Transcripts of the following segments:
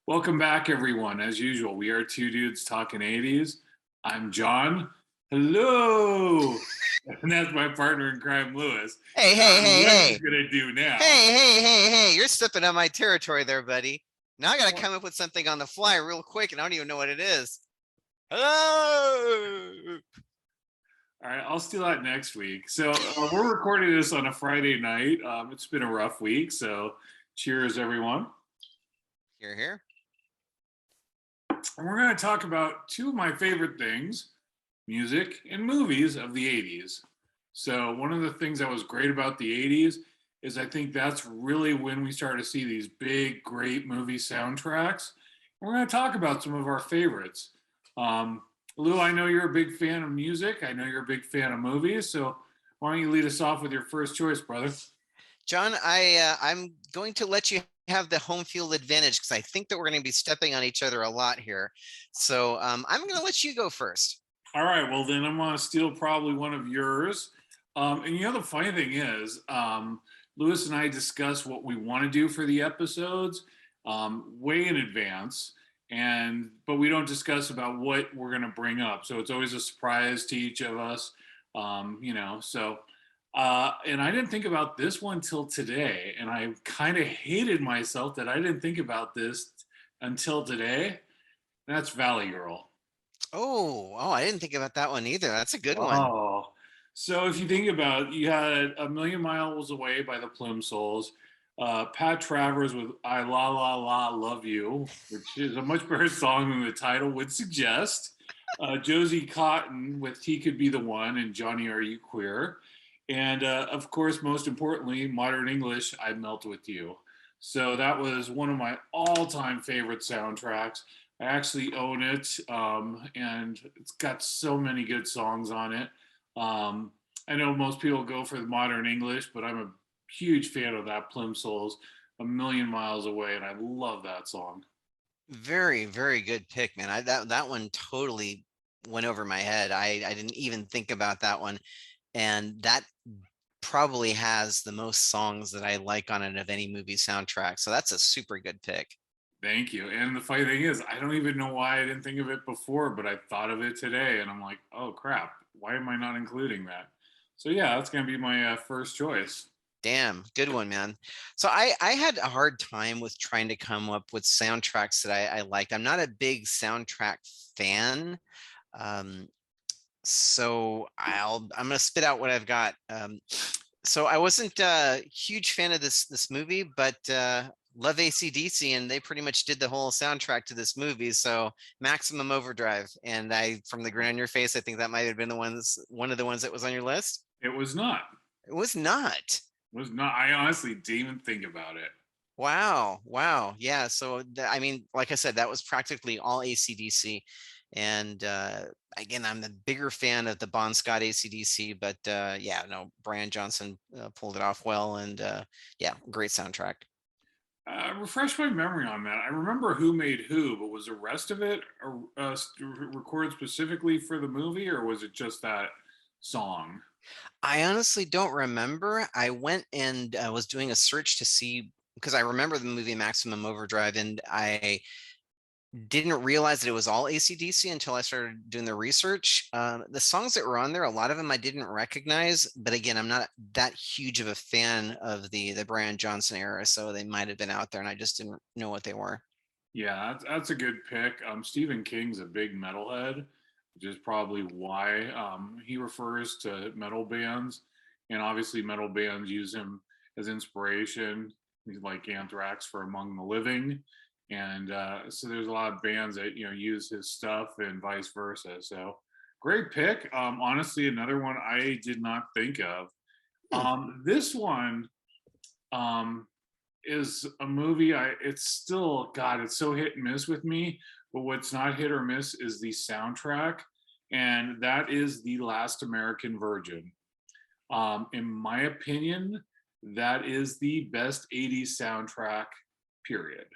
Welcome back, everyone. As usual, we are two dudes talking 80s. I'm John. Hello. And that's my partner in crime, Lewis. Hey, hey, John, hey, what are you hey. going to do now? Hey, you're stepping on my territory there, buddy. Now I gotta What? come up with something on the fly real quick, and I don't even know what it is. Hello. All right, I'll steal that next week. So we're recording this on a Friday night. It's been a rough week, so cheers, everyone. Here. And we're going to talk about two of my favorite things, music and movies of the 80s. So, one of the things that was great about the 80s is I think that's really when we started to see these big, great movie soundtracks. We're going to talk about some of our favorites. Um, Lou, I know you're a big fan of music. I know you're a big fan of movies. So, why don't you lead us off with your first choice, brother? John, I'm going to let you have the home field advantage because I think that we're going to be stepping on each other a lot here. So I'm going to let you go first. All right, well, then I'm going to steal probably one of yours. And the funny thing is, Lewis and I discuss what we want to do for the episodes way in advance, but we don't discuss about what we're going to bring up. So it's always a surprise to each of us, and I didn't think about this one till today, and I kind of hated myself that I didn't think about this until today. That's Valley Girl. Oh, I didn't think about that one either. That's a good one. Oh, so if you think about it, you had A Million Miles Away by the Plume Souls, Pat Travers with I La La La Love You, which is a much better song than the title would suggest. Josie Cotton with He Could Be the One and Johnny Are You Queer. And of course, most importantly, Modern English, I Melt With You. So that was one of my all time favorite soundtracks. I actually own it, and it's got so many good songs on it. Um, I know most people go for the modern English, but I'm a huge fan of that Plim Souls, A Million Miles Away, and I love that song. Very good pick, man. That one totally went over my head. I didn't even think about that one. And that probably has the most songs that I like on it of any movie soundtrack. So that's a super good pick. Thank you. And the funny thing is, I don't even know why I didn't think of it before, but I thought of it today, and I'm like, oh crap, why am I not including that? So yeah, that's gonna be my first choice. Damn, good one, man. So I had a hard time with trying to come up with soundtracks that I liked. I'm not a big soundtrack fan. Um, so I'm gonna spit out what I've got. So I wasn't a huge fan of this movie, but love AC/DC, and they pretty much did the whole soundtrack to this movie. So Maximum Overdrive, and I from the grin on your face, I think that might have been one of the ones that was on your list. It was not. It was not. It was not. I honestly didn't even think about it. Wow. Yeah. So I mean, like I said, that was practically all AC/DC. And again, I'm the bigger fan of the Bon Scott AC/DC, but yeah, no, Brian Johnson pulled it off well, and yeah, great soundtrack. Refresh my memory on that. I remember who made who, but was the rest of it recorded specifically for the movie, or was it just that song? I honestly don't remember. I went and was doing a search to see because I remember the movie Maximum Overdrive, and I didn't realize that it was all AC/DC until I started doing the research. The songs that were on there, a lot of them I didn't recognize, but again, I'm not that huge of a fan of the Brian Johnson era, so they might have been out there, and I just didn't know what they were. Yeah, that's a good pick. Stephen King's a big metalhead, which is probably why he refers to metal bands, and obviously metal bands use him as inspiration. He's like Anthrax for Among the Living, and so there's a lot of bands that use his stuff and vice versa. So great pick. Honestly, another one I did not think of. Hmm. This one. Um, is a movie it's still god, it's so hit and miss with me, but what's not hit or miss is the soundtrack, and that is The Last American Virgin. In my opinion, that is the best 80s soundtrack, period.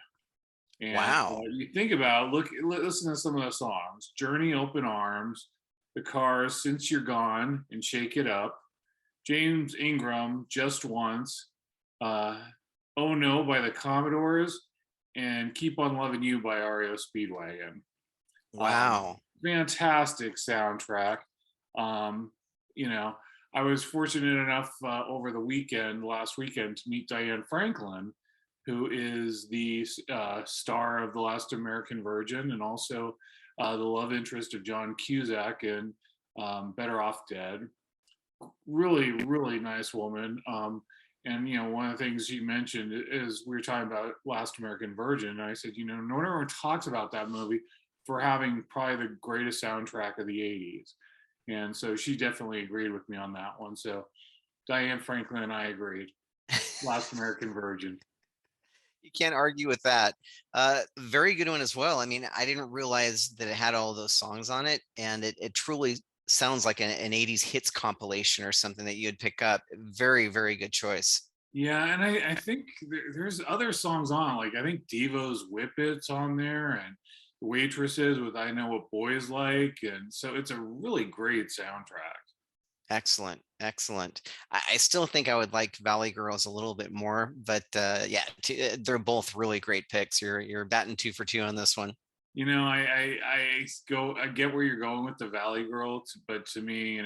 And Wow. you think about listen to some of the songs: Journey, Open Arms, The Cars, Since You're Gone, and Shake It Up, James Ingram, Just Once, uh, Oh No by the Commodores, and Keep on Loving You by REO Speedwagon. Um, Wow. Fantastic soundtrack. Um, you know, I was fortunate enough over the weekend, last weekend, to meet Diane Franklin, who is the star of The Last American Virgin and also the love interest of John Cusack in Better Off Dead. Really, really nice woman. And one of the things you mentioned is we were talking about Last American Virgin. And I said, no one ever talks about that movie for having probably the greatest soundtrack of the 80s. And so she definitely agreed with me on that one. So Diane Franklin and I agreed. Last American Virgin. You can't argue with that. Very good one as well. I mean, I didn't realize that it had all those songs on it, and it truly sounds like an 80s hits compilation or something that you'd pick up. Very, very good choice. Yeah, and I think there's other songs on, like I think Devo's Whip It's on there, and Waitresses with I Know What Boys Like, and so it's a really great soundtrack. Excellent, excellent. I still think I would like Valley Girls a little bit more, but yeah, they're both really great picks. You're batting 2 for 2 on this one. I get where you're going with the Valley Girl, but to me,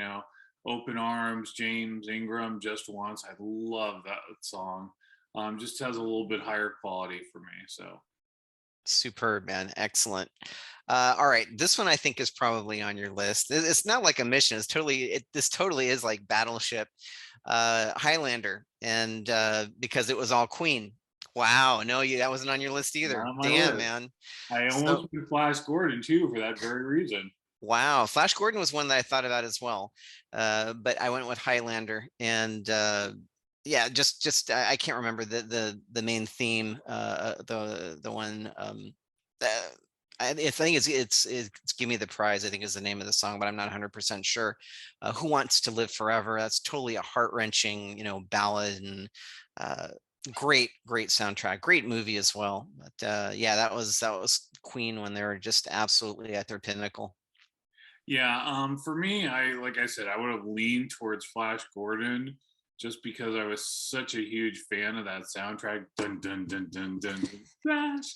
Open Arms, James Ingram, Just Once, I love that song. Just has a little bit higher quality for me. So Superb, man. Excellent. All right, this one I think is probably on your list. It's not like a mission. This totally is like Battleship, Highlander, and because it was all Queen. Wow, no, that wasn't on your list not either. on my Damn, list. man. I So almost put Flash Gordon too for that very reason. wow, Flash Gordon was one that I thought about as well, but I went with Highlander, and yeah, just I can't remember the main theme, the one. Uh, I think it's "Give Me the Prize," I think is the name of the song, but I'm not 100% sure. Who Wants to Live Forever? That's totally a heart-wrenching, ballad, and uh, great soundtrack, great movie as well. But yeah, that was Queen when they were just absolutely at their pinnacle. Yeah, for me, like I said, I would have leaned towards Flash Gordon just because I was such a huge fan of that soundtrack. Dun dun dun dun dun, dun Flash.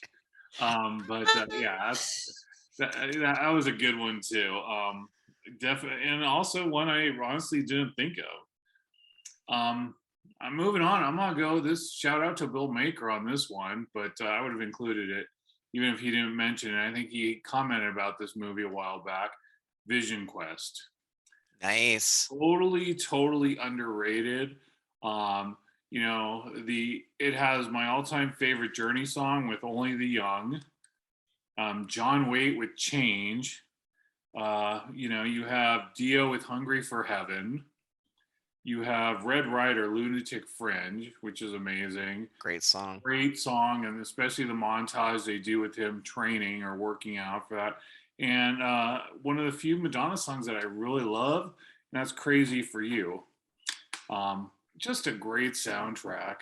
But yeah, that was a good one too. Definitely, and also one I honestly didn't think of. I'm moving on. I'm gonna go this shout out to Bill Maker on this one, but I would have included it even if he didn't mention it. I think he commented about this movie a while back. Vision Quest. Nice. Totally underrated. Um, the it has my all-time favorite Journey song with Only the Young. John Waite with Change. You have Dio with Hungry for Heaven. You have Red Rider, Lunatic Fringe, which is amazing. Great song. Great song, and especially the montage they do with him training or working out for that. And one of the few Madonna songs that I really love, and that's Crazy for You. Just a great soundtrack.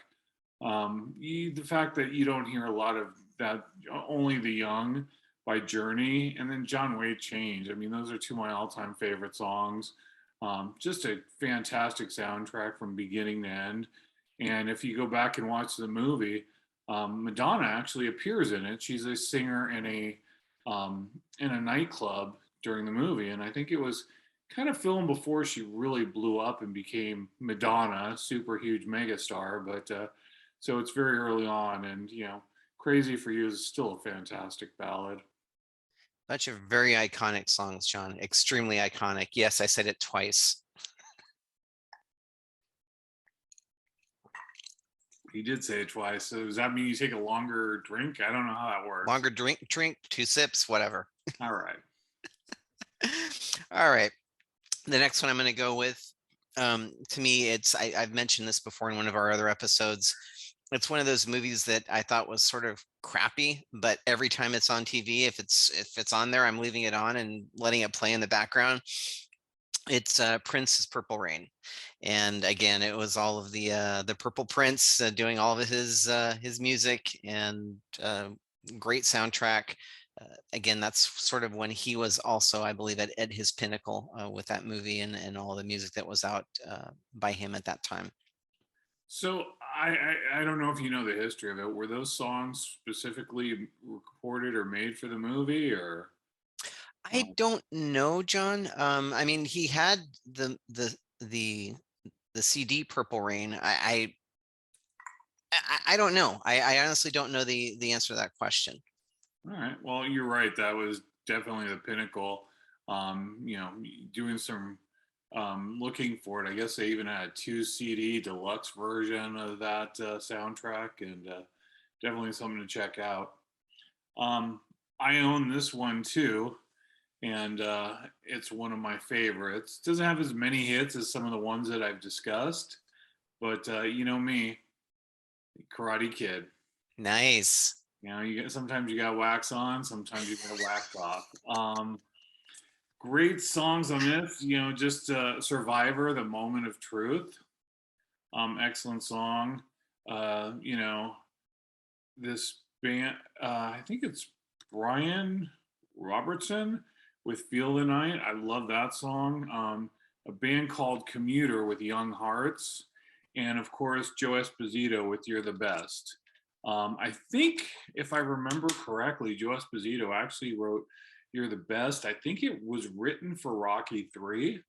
The fact that you don't hear a lot of that, Only the Young by Journey, and then John Wayne Change. I mean, those are two of my all-time favorite songs. Just a fantastic soundtrack from beginning to end. And if you go back and watch the movie, Madonna actually appears in it. She's a singer in a nightclub during the movie, and I think it was kind of filmed before she really blew up and became Madonna, super huge megastar. But so it's very early on, and "Crazy for You" is still a fantastic ballad. Bunch of very iconic songs, John. Extremely iconic. Yes, I said it twice. He did say it twice. So does that mean you take a longer drink? I don't know how that works. Longer drink, 2 sips, whatever. All right. All right. The next one I'm going to go with, to me, I've mentioned this before in one of our other episodes. It's one of those movies that I thought was sort of crappy, but every time it's on TV, if it's on there, I'm leaving it on and letting it play in the background. It's Prince's Purple Rain, and again, it was all of the Purple Prince doing all of his music, and great soundtrack. Again, that's sort of when he was also, I believe, at his pinnacle with that movie and all the music that was out by him at that time. So I don't know if you know the history of it. Were those songs specifically recorded or made for the movie, or? I don't know, John. I mean, he had the the CD Purple Rain. I don't know. I honestly don't know the answer to that question. All right. Well, you're right. That was definitely the pinnacle. Doing some looking for it. I guess they even had a 2 CD deluxe version of that soundtrack, and definitely something to check out. Um, I own this one too, and it's one of my favorites. Doesn't have as many hits as some of the ones that I've discussed, but you know me, Karate Kid. Nice. Sometimes you got wax on, sometimes you got wax off. Great songs on this. Just Survivor, the Moment of Truth. Excellent song. This band, I think it's Brian Robertson with Feel the Night. I love that song. A band called Commuter with Young Hearts. And of course, Joe Esposito with You're the Best. I think, if I remember correctly, Joe Esposito actually wrote You're the Best. I think it was written for Rocky 3,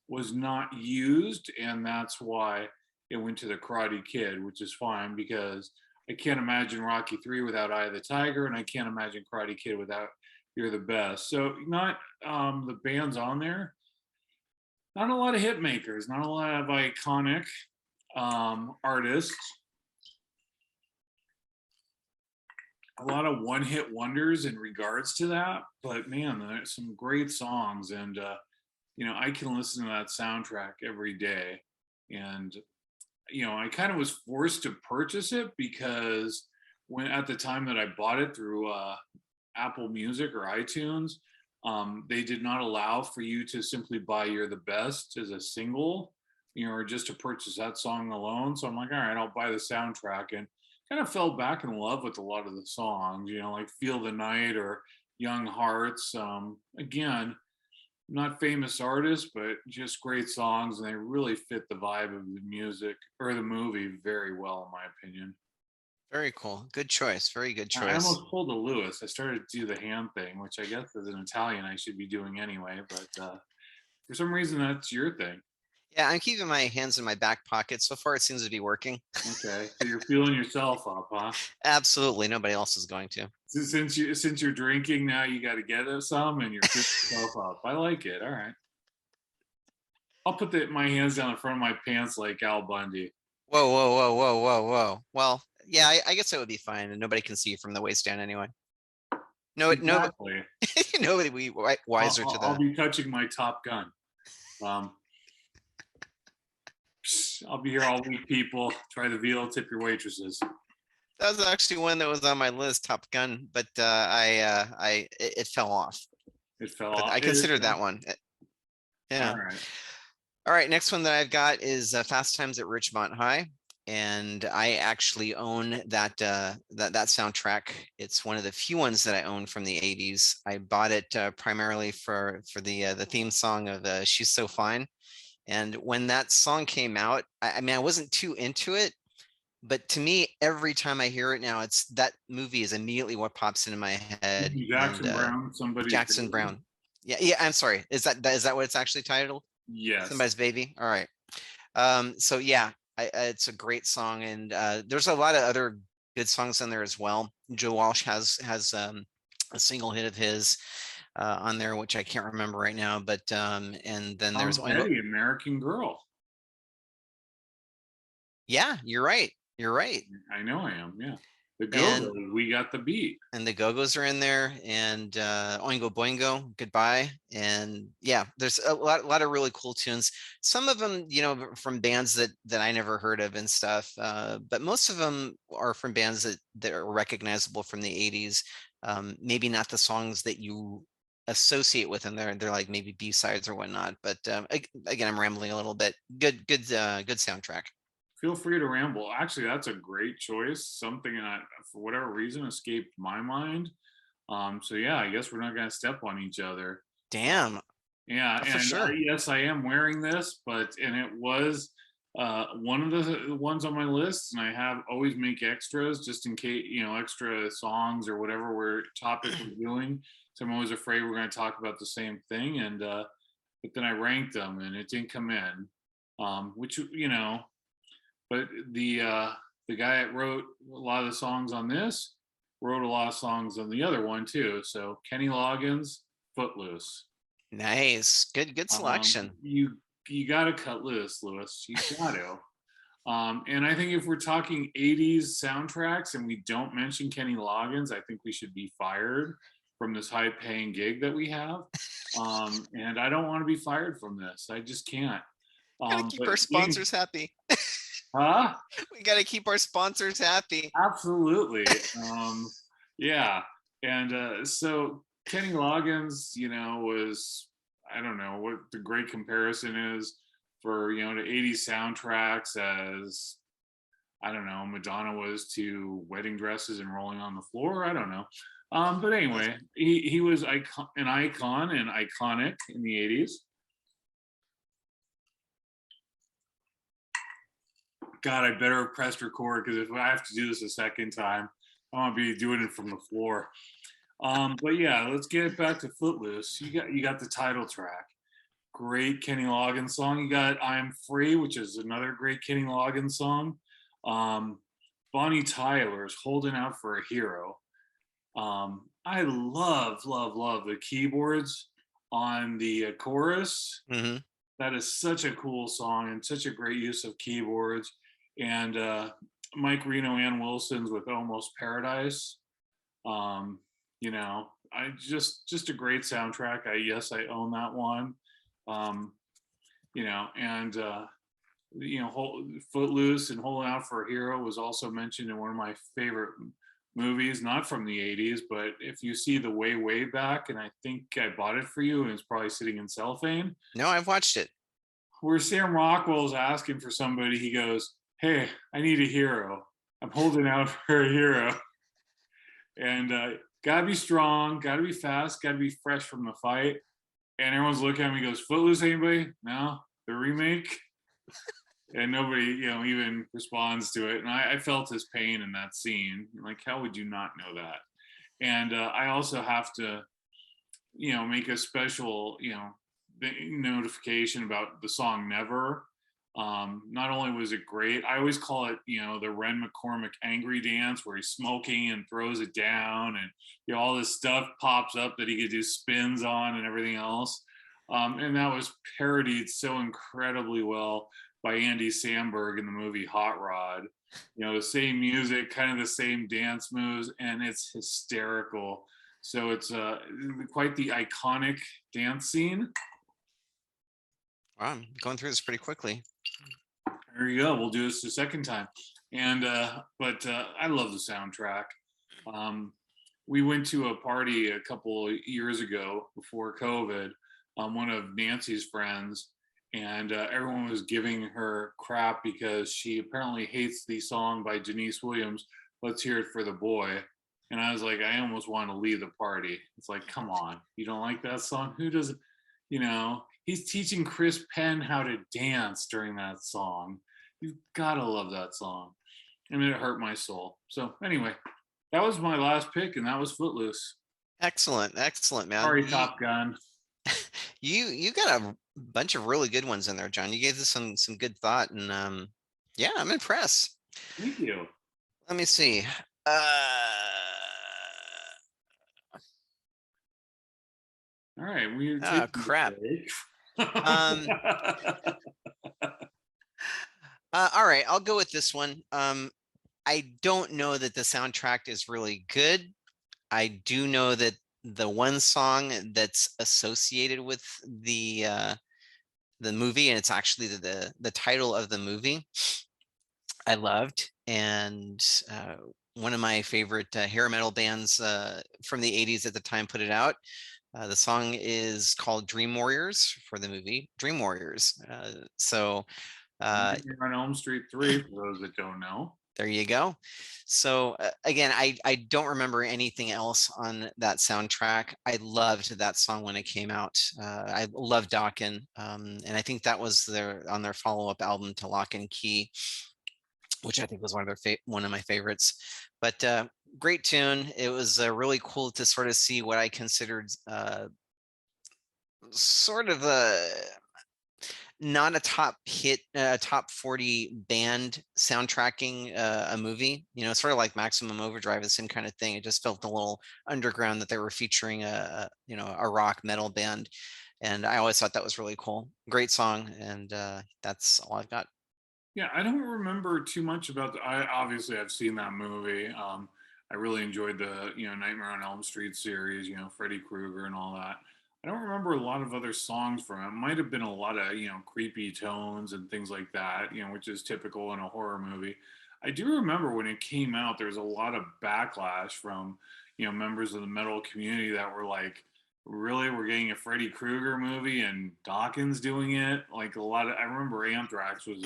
was not used, and that's why it went to the Karate Kid, which is fine because I can't imagine Rocky 3 without Eye of the Tiger, and I can't imagine Karate Kid without You're the Best. So, not the bands on there, not a lot of hit makers, not a lot of iconic artists. A lot of one-hit wonders in regards to that, but man, there's some great songs, and I can listen to that soundtrack every day. And I kind of was forced to purchase it because when at the time that I bought it through Apple Music or iTunes, they did not allow for you to simply buy You're the Best as a single, or just to purchase that song alone. So I'm like, all right, I'll buy the soundtrack, and kind of fell back in love with a lot of the songs, like Feel the Night or Young Hearts. Again, not famous artists, but just great songs, and they really fit the vibe of the music or the movie very well, in my opinion. Very cool. Good choice. Very good I choice. almost pulled a Lewis. I started to do the hand thing, which I guess as an Italian I should be doing anyway, but for some reason that's your thing. Yeah, I'm keeping my hands in my back pocket. So far, it seems to be working. Okay, so you're feeling yourself up, huh? Absolutely. Nobody else is going to. Since you're drinking now, you got to get some, and you're feeling yourself up. I like it. All right. I'll put my hands down in front of my pants like Al Bundy. Whoa, whoa, whoa, whoa, whoa, whoa. Well, yeah, I guess it would be fine, and nobody can see you from the waist down anyway. No, Exactly. nobody will be wiser to I'll the. be touching my Top Gun. Um, I'll be here all week, people. Try the veal, tip your waitresses. That was actually one that was on my list, Top Gun, but it fell off. It fell But off. I considered that one. Yeah. All right. All right. Next one that I've got is Fast Times at Ridgemont High, and I actually own that that soundtrack. It's one of the few ones that I own from the '80s. I bought it primarily for the theme song of "She's So Fine." And when that song came out, I mean, I wasn't too into it, but to me, every time I hear it now, it's that movie is immediately what pops into my head. And Jackson Brown, somebody's Jackson baby. Brown. Yeah. I'm sorry. Is that what it's actually titled? Yes. Somebody's Baby. All right. So yeah, it's a great song, and there's a lot of other good songs on there as well. Joe Walsh has a single hit of his on there, which I can't remember right now. But and then there's Petty, American Girl. Yeah, you're right. You're right. I know I am. Yeah. The Go-Go's, We Got the Beat. And the Go-Go's are in there, and Oingo Boingo, Goodbye. And yeah, there's a lot of really cool tunes. Some of them, from bands that I never heard of and stuff. But most of them are from bands that are recognizable from the 80s. Maybe not the songs that you associate with them. They're like maybe B-sides or whatnot. But again, I'm rambling a little bit. Good soundtrack. Feel free to ramble. Actually, that's a great choice. Something that, for whatever reason, escaped my mind. So yeah, I guess we're not gonna step on each other. Damn. Yeah, for and sure. yes, I am wearing this, and it was One of the ones on my list, and I have always make extras just in case, extra songs or whatever topic we're doing. So I'm always afraid we're going to talk about the same thing, and but then I ranked them and it didn't come in, which but the guy that wrote a lot of the songs on this wrote a lot of songs on the other one too. So Kenny Loggins, Footloose. Nice. Good selection. You got to cut loose, Lewis. You got to. And I think if we're talking 80s soundtracks and we don't mention Kenny Loggins, I think we should be fired from this high paying gig that we have. And I don't want to be fired from this. I just can't. Gotta keep But our sponsors happy. huh? We gotta keep our sponsors happy. Absolutely. Yeah. And so Kenny Loggins, was, I don't know what the great comparison is for, to 80s soundtracks as, I don't know, Madonna was to wedding dresses and rolling on the floor. I don't know. But anyway, he was an icon and iconic in the 80s. God, I better have pressed record because if I have to do this a second time, I want to be doing it from the floor. But yeah, let's get back to Footloose. You got the title track. Great Kenny Loggins song. You got I'm Free, which is another great Kenny Loggins song. Bonnie Tyler's Holding Out for a Hero. I love the keyboards on the chorus. Mm-hmm. That is such a cool song and such a great use of keyboards. And Mike Reno and Wilson's with Almost Paradise. I just a great soundtrack. I own that one. And Footloose and Holding Out for a Hero was also mentioned in one of my favorite movies, not from the 80s, but if you see the way back, and I think I bought it for you and it's probably sitting in cellophane. No, I've watched it. Where Sam Rockwell's asking for somebody, he goes, "Hey, I need a hero. I'm holding out for a hero." And gotta be strong, gotta be fast, gotta be fresh from the fight. And everyone's looking at him. He goes, "Footloose, anybody? No, the remake." And nobody, even responds to it. And I felt his pain in that scene. Like, how would you not know that? And I also have to, make a special, notification about the song Never. Not only was it great, I always call it, the Ren McCormick angry dance where he's smoking and throws it down and, all this stuff pops up that he could do spins on and everything else. And that was parodied so incredibly well by Andy Samberg in the movie Hot Rod. The same music, kind of the same dance moves, and it's hysterical. So it's quite the iconic dance scene. Wow, I'm going through this pretty quickly. There you go. We'll do this the second time. And but I love the soundtrack. We went to a party a couple years ago before COVID. One of Nancy's friends, and everyone was giving her crap because she apparently hates the song by Janice Williams, "Let's Hear It for the Boy." And I was like, I almost want to leave the party. It's like, come on, you don't like that song? Who doesn't? He's teaching Chris Penn how to dance during that song. You've got to love that song. And it hurt my soul. So anyway, that was my last pick, and that was Footloose. Excellent, man. Sorry, Top Gun. You got a bunch of really good ones in there, John. You gave this some good thought, and yeah, I'm impressed. Thank you. Let me see. All right, we. Oh crap. All right, I'll go with this one. I don't know that the soundtrack is really good. I do know that the one song that's associated with the movie, and it's actually the title of the movie, I loved. And one of my favorite hair metal bands from the 80s at the time put it out. The song is called Dream Warriors for the movie Dream Warriors. On Elm Street 3, for those that don't know. There you go. So again, I don't remember anything else on that soundtrack. I loved that song when it came out. I love Dokken, and I think that was on their follow-up album to Lock and Key, which I think was one of my favorites. But great tune. It was really cool to sort of see what I considered sort of a not a top hit, top 40 band soundtracking a movie, sort of like Maximum Overdrive, the same kind of thing. It just felt a little underground that they were featuring a rock metal band. And I always thought that was really cool. Great song. And that's all I've got. Yeah, I don't remember too much about I obviously I've seen that movie. I really enjoyed the Nightmare on Elm Street series, Freddy Krueger and all that. I don't remember a lot of other songs from it. Might have been a lot of creepy tones and things like that, which is typical in a horror movie. I do remember when it came out, there was a lot of backlash from members of the metal community that were like, really, we're getting a Freddy Krueger movie and Dawkins doing it. Like a lot of, I remember Anthrax was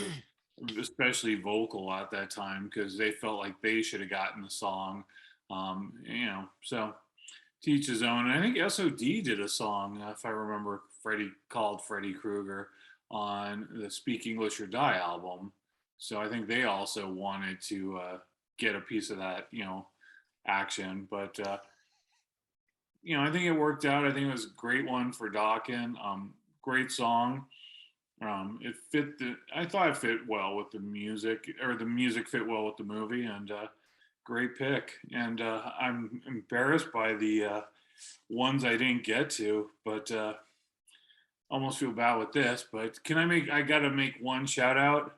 especially vocal at that time because they felt like they should have gotten the song. So to each his own. And I think SOD did a song, if I remember, called Freddy Krueger on the Speak English or Die album. So I think they also wanted to get a piece of that, action. But I think it worked out. I think it was a great one for Dawkins. Great song. It fit I thought it fit well with the music, or the music fit well with the movie, and great pick. And I'm embarrassed by the ones I didn't get to, but almost feel bad with this. But I got to make one shout out.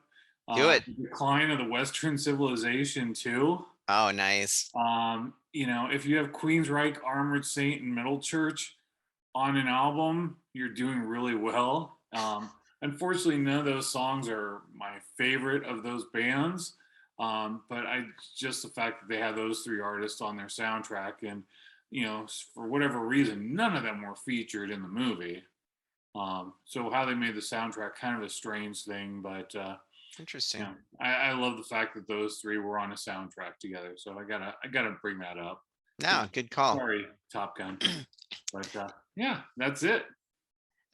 Do it. Decline of the Western Civilization too. Oh, nice. If you have Queensryche, Armored Saint, and Metal Church on an album, you're doing really well. Unfortunately, none of those songs are my favorite of those bands. But just the fact that they had those three artists on their soundtrack, and for whatever reason, none of them were featured in the movie. So how they made the soundtrack, kind of a strange thing, but interesting. I love the fact that those three were on a soundtrack together. So I gotta bring that up. No, good call. Sorry, Top Gun. But yeah, that's it.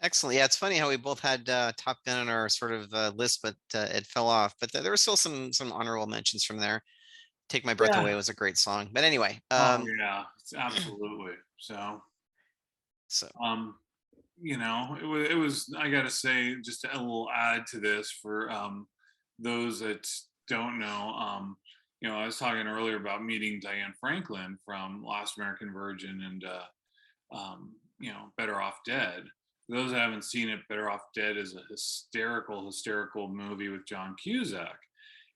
Excellent. Yeah, it's funny how we both had Top Gun on our sort of list, but it fell off. But there were still some honorable mentions from there. Take My Breath Away was a great song. But anyway. Oh yeah, it's absolutely. So so it was I gotta say, just a little add to this for those that don't know. I was talking earlier about meeting Diane Franklin from Last American Virgin and Better Off Dead. For those that haven't seen it, Better Off Dead is a hysterical movie with John Cusack.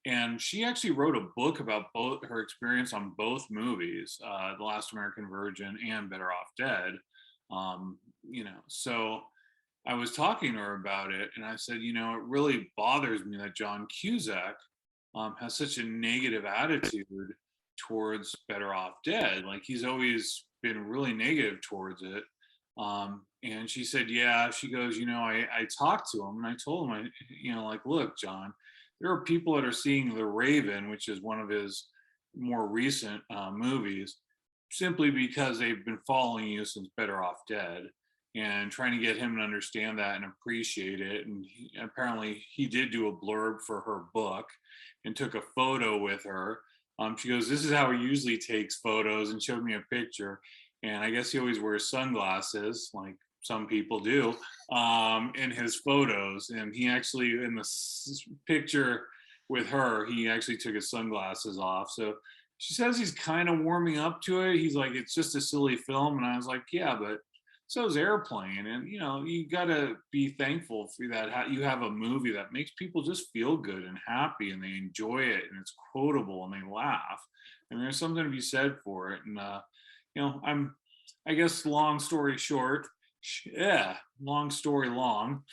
And she actually wrote a book about both her experience on both movies, The Last American Virgin and Better Off Dead. So I was talking to her about it, and I said, it really bothers me that John Cusack has such a negative attitude towards Better Off Dead. Like he's always been really negative towards it. And she said, yeah, she goes, I talked to him and I told him, like, look, John, there are people that are seeing The Raven, which is one of his more recent movies, simply because they've been following you since Better Off Dead, and trying to get him to understand that and appreciate it. And apparently he did do a blurb for her book and took a photo with her. She goes, this is how he usually takes photos, and showed me a picture. And I guess he always wears sunglasses, like some people do, in his photos. And he actually, in the picture with her, he actually took his sunglasses off. So she says he's kind of warming up to it. He's like, it's just a silly film. And I was like, yeah, but so is Airplane. And, you got to be thankful for that. You have a movie that makes people just feel good and happy, and they enjoy it, and it's quotable, and they laugh. And there's something to be said for it. And, I guess long story short, long story long,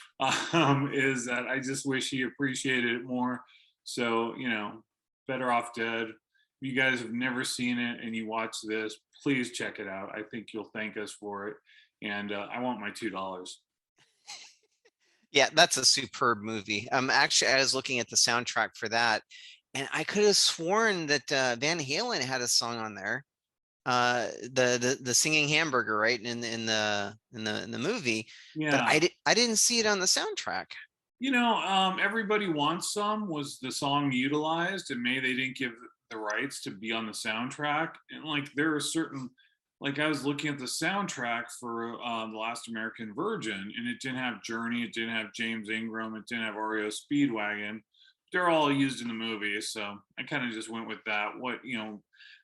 is that I just wish he appreciated it more. So, Better Off Dead. If you guys have never seen it and you watch this, please check it out. I think you'll thank us for it. And I want my $2. Yeah, that's a superb movie. Actually, I was looking at the soundtrack for that, And I could have sworn that Van Halen had a song on there. The singing hamburger, right? In the movie, but Yeah. I didn't see it on the soundtrack. Everybody Wants Some was the song utilized, and maybe they didn't give the rights to be on the soundtrack. And like there are certain, like I was looking at the soundtrack for The Last American Virgin, and it didn't have Journey, it didn't have James Ingram, it didn't have REO Speedwagon. They're all used in the movie, so I kind of just went with that. What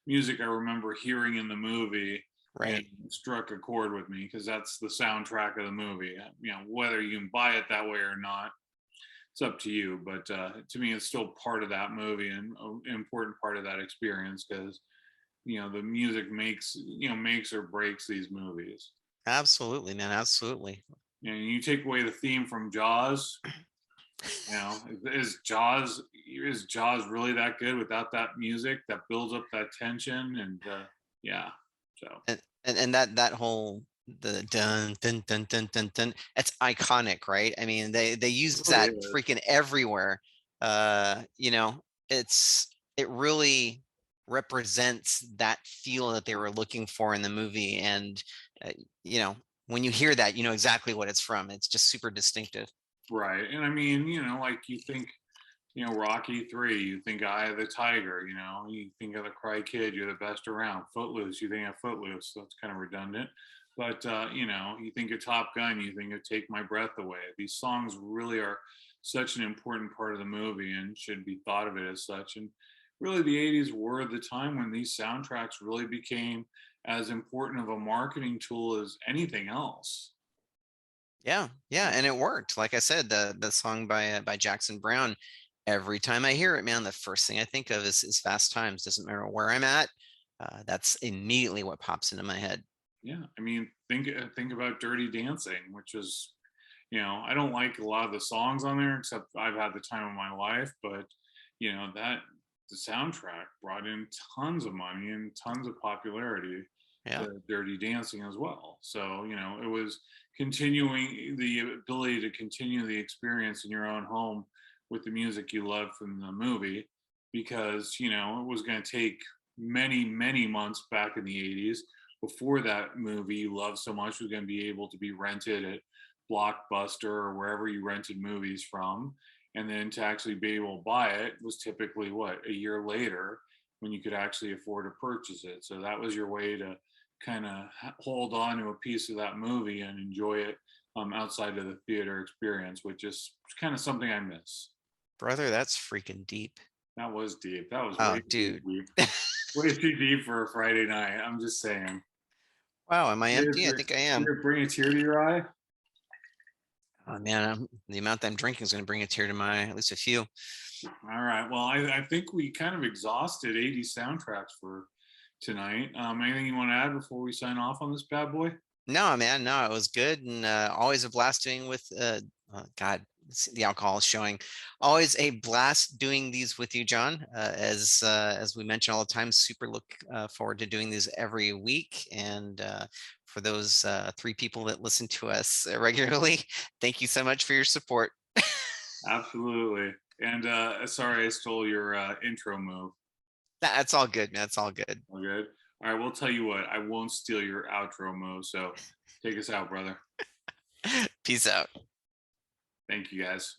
music I remember hearing in the movie and Right. struck a chord with me because that's the soundtrack of the movie. Whether you can buy it that way or not, it's up to you. But to me, it's still part of that movie and an important part of that experience because the music makes or breaks these movies. Absolutely, man. Absolutely. You take away the theme from Jaws. Is Jaws really that good without that music that builds up that tension and yeah. So And that whole the dun dun dun dun dun dun, it's iconic, right? I mean, they use it really that is. freaking everywhere. You know, it really represents that feel that they were looking for in the movie. And uh, you know, when you hear that, you know exactly what it's from. It's just super distinctive. Right. And I mean, like you think, Rocky 3, you think Eye of the Tiger, you think of the Cry Kid, you're the best around. Footloose, you think of Footloose, so that's kind of redundant. But you think of Top Gun, you think of Take My Breath Away. These songs really are such an important part of the movie and should be thought of it as such. And really the 80s were the time when these soundtracks really became as important of a marketing tool as anything else. Yeah, yeah, and it worked. Like I said, the song by Jackson Brown. Every time I hear it, man, the first thing I think of is Fast Times. Doesn't matter where I'm at. That's immediately what pops into my head. Yeah, I mean, think about Dirty Dancing, which is, I don't like a lot of the songs on there, except I've had the time of my life. But that the soundtrack brought in tons of money and tons of popularity Yeah. to Dirty Dancing as well. So it was continuing the ability to continue the experience in your own home with the music you love from the movie, because it was going to take many many months back in the 80s before that movie you love so much was going to be able to be rented at Blockbuster or wherever you rented movies from. And then to actually be able to buy it was typically what, a year later when you could actually afford to purchase it. So that was your way to kind of hold on to a piece of that movie and enjoy it outside of the theater experience, which is kind of something I miss. Brother, that's freaking deep. That was deep. That was Oh, way too dude. deep. Way too deep for a Friday night. I'm just saying. Wow, am I Did empty? I think I am. it bring a tear to your eye? Oh man, the amount that I'm drinking is going to bring a tear to my at least a few. All right. Well, I think we kind of exhausted 80s soundtracks for tonight. Anything you want to add before we sign off on this bad boy? No, man, no, it was good and always a blast doing with God, the alcohol is showing. Always a blast doing these with you, John. As we mention all the time, super look forward to doing these every week. And for those three people that listen to us regularly, thank you so much for your support. Absolutely. And sorry I stole your intro move. That's all good, man. That's all good. All good. All right. We'll tell you what, I won't steal your outro move. So take us out, brother. Peace out. Thank you guys.